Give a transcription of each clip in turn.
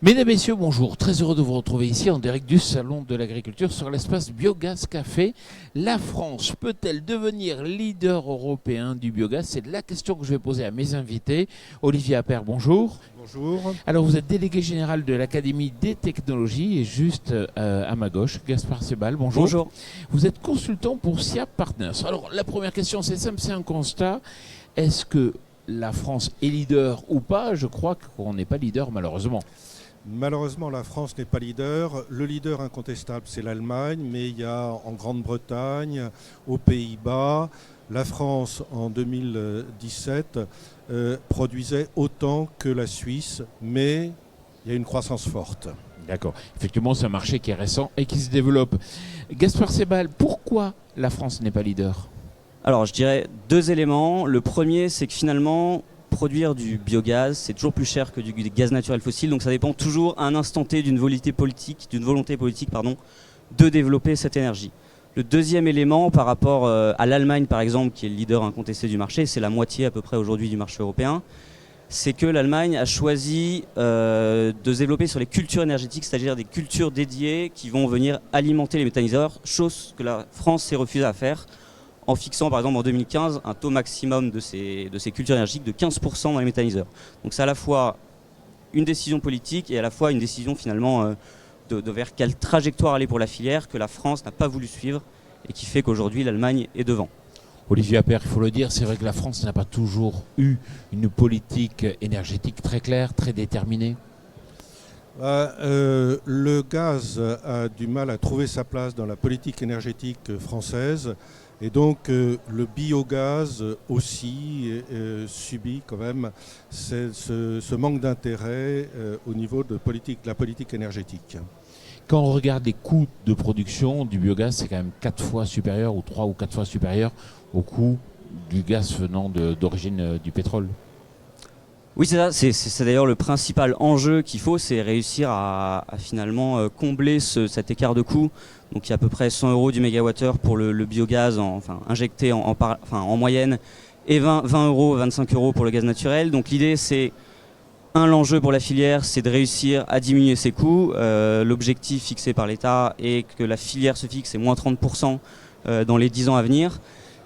Mesdames, Messieurs, bonjour. Très heureux de vous retrouver ici en direct du Salon de l'Agriculture sur l'espace Biogaz Café. La France peut-elle devenir leader européen du biogaz? C'est la question que je vais poser à mes invités. Olivier Appert, bonjour. Bonjour. Alors, vous êtes délégué général de l'Académie des technologies et juste à ma gauche, Gaspard Sebal, bonjour. Bonjour. Vous êtes consultant pour SIAP Partners. Alors, la première question, c'est simple, c'est un constat. Est-ce que la France est leader ou pas? Je crois qu'on n'est pas leader, malheureusement. Malheureusement, la France n'est pas leader. Le leader incontestable, c'est l'Allemagne, mais il y a en Grande-Bretagne, aux Pays-Bas, la France en 2017 produisait autant que la Suisse, mais il y a une croissance forte. D'accord. Effectivement, c'est un marché qui est récent et qui se développe. Gaspard Sebal, pourquoi la France n'est pas leader? Alors, je dirais deux éléments. Le premier, c'est que finalement, produire du biogaz, c'est toujours plus cher que du gaz naturel fossile. Donc, ça dépend toujours à un instant T d'une volonté politique, de développer cette énergie. Le deuxième élément, par rapport à l'Allemagne, par exemple, qui est le leader incontesté du marché, c'est la moitié à peu près aujourd'hui du marché européen, c'est que l'Allemagne a choisi de se développer sur les cultures énergétiques, c'est-à-dire des cultures dédiées qui vont venir alimenter les méthaniseurs, chose que la France s'est refusée à faire, en fixant par exemple en 2015 un taux maximum de ces cultures énergétiques de 15% dans les méthaniseurs. Donc c'est à la fois une décision politique et à la fois une décision finalement de vers quelle trajectoire aller pour la filière que la France n'a pas voulu suivre et qui fait qu'aujourd'hui l'Allemagne est devant. Olivier Appert, il faut le dire, c'est vrai que la France n'a pas toujours eu une politique énergétique très claire, très déterminée. Le gaz a du mal à trouver sa place dans la politique énergétique française. Et donc le biogaz aussi subit quand même ce manque d'intérêt au niveau de la politique énergétique. Quand on regarde les coûts de production du biogaz, c'est quand même 4 fois supérieur ou 3 ou 4 fois supérieur au coût du gaz venant d'origine du pétrole. Oui, c'est ça. C'est d'ailleurs le principal enjeu qu'il faut, c'est réussir à finalement combler cet écart de coût. Donc il y a à peu près 100 € du mégawattheure pour le biogaz injecté en moyenne et 20 €, 25 € pour le gaz naturel. Donc l'idée c'est, l'enjeu pour la filière, c'est de réussir à diminuer ses coûts. L'objectif fixé par l'État et que la filière se fixe, c'est moins 30% dans les 10 ans à venir.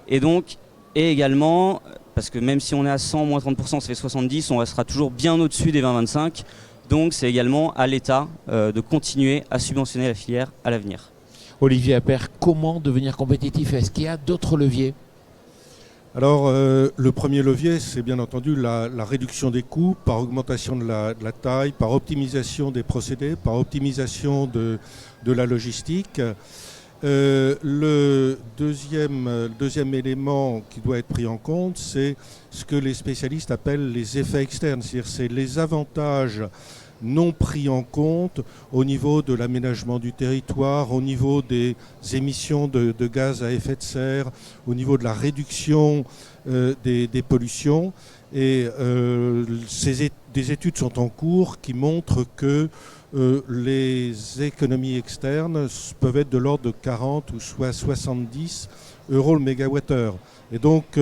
Et également, parce que même si on est à 100, moins 30%, ça fait 70, on restera toujours bien au-dessus des 20-25. Donc c'est également à l'État de continuer à subventionner la filière à l'avenir. Olivier Appert, comment devenir compétitif? Est-ce qu'il y a d'autres leviers? Alors le premier levier, c'est bien entendu la réduction des coûts par augmentation de la taille, par optimisation des procédés, par optimisation de la logistique. Le deuxième élément qui doit être pris en compte, c'est ce que les spécialistes appellent les effets externes, c'est-à-dire c'est les avantages non pris en compte au niveau de l'aménagement du territoire, au niveau des émissions de gaz à effet de serre, au niveau de la réduction des pollutions. Et des études sont en cours qui montrent que les économies externes peuvent être de l'ordre de 40 ou soit 70 € le mégawattheure. Et donc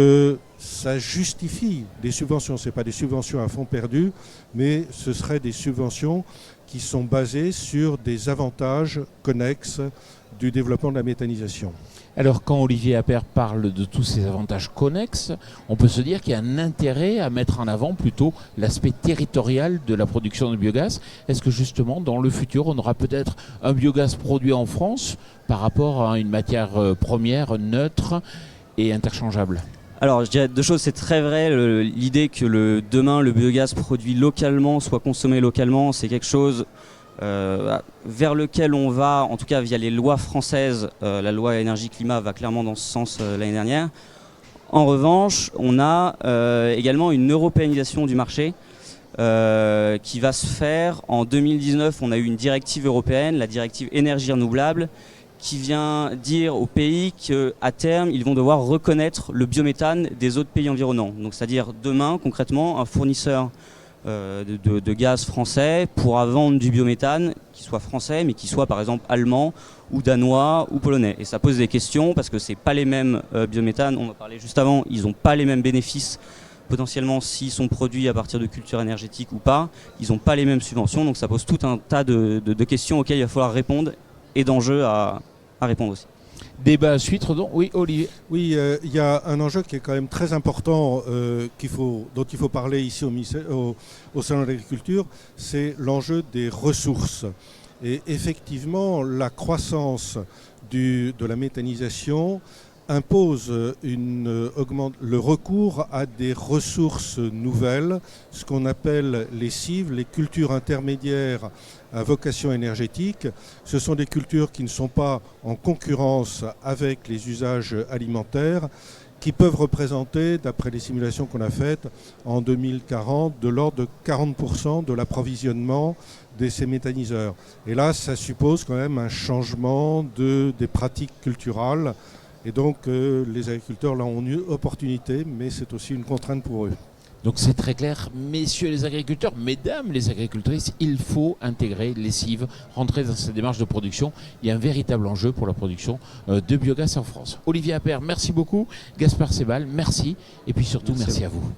ça justifie des subventions. Ce n'est pas des subventions à fond perdu, mais ce seraient des subventions qui sont basées sur des avantages connexes du développement de la méthanisation. Alors quand Olivier Appert parle de tous ces avantages connexes, on peut se dire qu'il y a un intérêt à mettre en avant plutôt l'aspect territorial de la production de biogaz. Est-ce que justement dans le futur on aura peut-être un biogaz produit en France par rapport à une matière première neutre et interchangeable? Alors je dirais deux choses, c'est très vrai, l'idée que demain le biogaz produit localement soit consommé localement, c'est quelque chose vers lequel on va, en tout cas via les lois françaises. La loi énergie-climat va clairement dans ce sens l'année dernière. En revanche, on a également une européanisation du marché qui va se faire. En 2019, on a eu une directive européenne, la directive énergie renouvelable, qui vient dire aux pays qu'à terme, ils vont devoir reconnaître le biométhane des autres pays environnants. Donc, c'est-à-dire demain, concrètement, un fournisseur de gaz français pourra vendre du biométhane qui soit français, mais qui soit par exemple allemand ou danois ou polonais. Et ça pose des questions parce que c'est pas les mêmes biométhanes, on en parlait juste avant, ils n'ont pas les mêmes bénéfices potentiellement s'ils sont produits à partir de cultures énergétiques ou pas, ils n'ont pas les mêmes subventions, donc ça pose tout un tas de questions auxquelles il va falloir répondre et d'enjeux à répondre aussi. Débat à suite, donc. Oui, Olivier. Oui, il y a un enjeu qui est quand même très important dont il faut parler ici au Salon de l'Agriculture, c'est l'enjeu des ressources. Et effectivement, la croissance de la méthanisation impose le recours à des ressources nouvelles, ce qu'on appelle les cives, les cultures intermédiaires à vocation énergétique. Ce sont des cultures qui ne sont pas en concurrence avec les usages alimentaires, qui peuvent représenter, d'après les simulations qu'on a faites, en 2040, de l'ordre de 40% de l'approvisionnement de ces méthaniseurs. Et là, ça suppose quand même un changement des pratiques culturales. Et donc, les agriculteurs là ont une opportunité, mais c'est aussi une contrainte pour eux. Donc c'est très clair, messieurs les agriculteurs, mesdames les agricultrices, il faut intégrer les cives, rentrer dans cette démarche de production. Il y a un véritable enjeu pour la production de biogaz en France. Olivier Appert, merci beaucoup. Gaspard Sebal, merci. Et puis surtout, merci à vous.